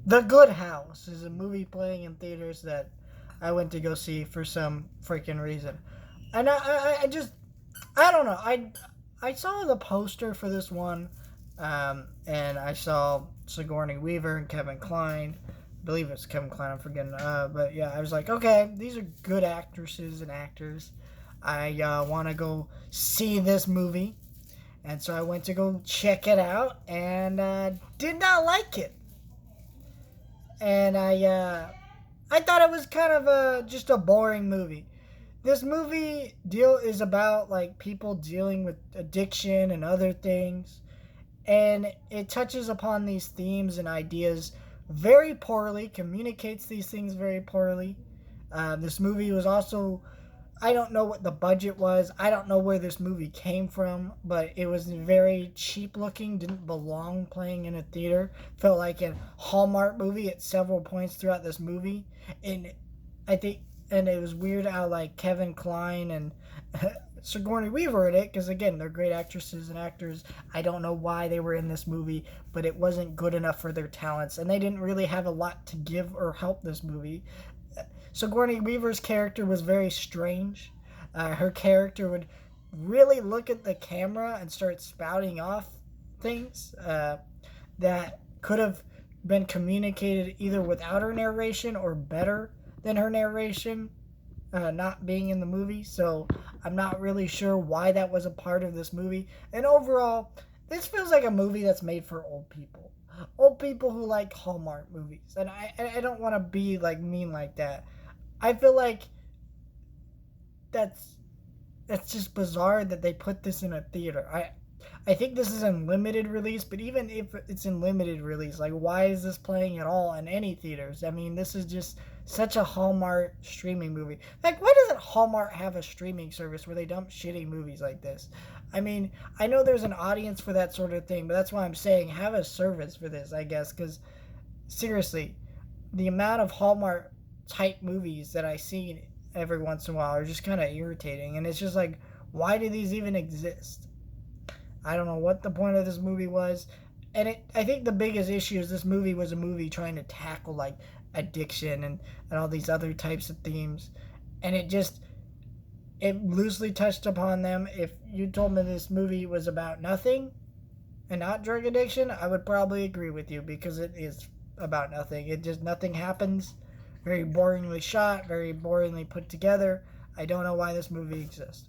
The Good House is a movie playing in theaters that I went to go see for some freaking reason. And I just, I don't know. I saw the poster for this one, and I saw Sigourney Weaver and Kevin Kline. I believe it's Kevin Kline. I'm forgetting. But yeah, I was like, okay, these are good actresses and actors. I want to go see this movie, and so I went to go check it out, and did not like it. And I thought it was kind of just a boring movie. This movie deal is about like people dealing with addiction and other things, and it touches upon these themes and ideas very poorly, communicates these things very poorly. This movie was also, I don't know what the budget was. I don't know where this movie came from, but it was very cheap looking, didn't belong playing in a theater. Felt like a Hallmark movie at several points throughout this movie. And I think, and it was weird how like Kevin Kline and Sigourney Weaver in it, because again, they're great actresses and actors. I don't know why they were in this movie, but it wasn't good enough for their talents, and they didn't really have a lot to give or help this movie. Sigourney Weaver's character was very strange. Her character would really look at the camera and start spouting off things that could have been communicated either without her narration or better than her narration, not being in the movie. So I'm not really sure why that was a part of this movie. And overall, this feels like a movie that's made for old people. Old people who like Hallmark movies. And I don't want to be like mean like that. I feel like that's that's just bizarre that they put this in a theater. I think this is in limited release, but even if it's in limited release, like why is this playing at all in any theaters? I mean, this is just such a Hallmark streaming movie. Like, why doesn't Hallmark have a streaming service where they dump shitty movies like this? I mean, I know there's an audience for that sort of thing, but that's why I'm saying have a service for this, I guess, because seriously, the amount of Hallmark type movies that I see every once in a while are just kind of irritating, and it's just like, why do these even exist? I don't know what the point of this movie was. And I think the biggest issue is this movie was a movie trying to tackle like addiction and all these other types of themes. And it loosely touched upon them. If you told me this movie was about nothing and not drug addiction, I would probably agree with you because it is about nothing. It just nothing happens. Very boringly shot, very boringly put together. I don't know why this movie exists.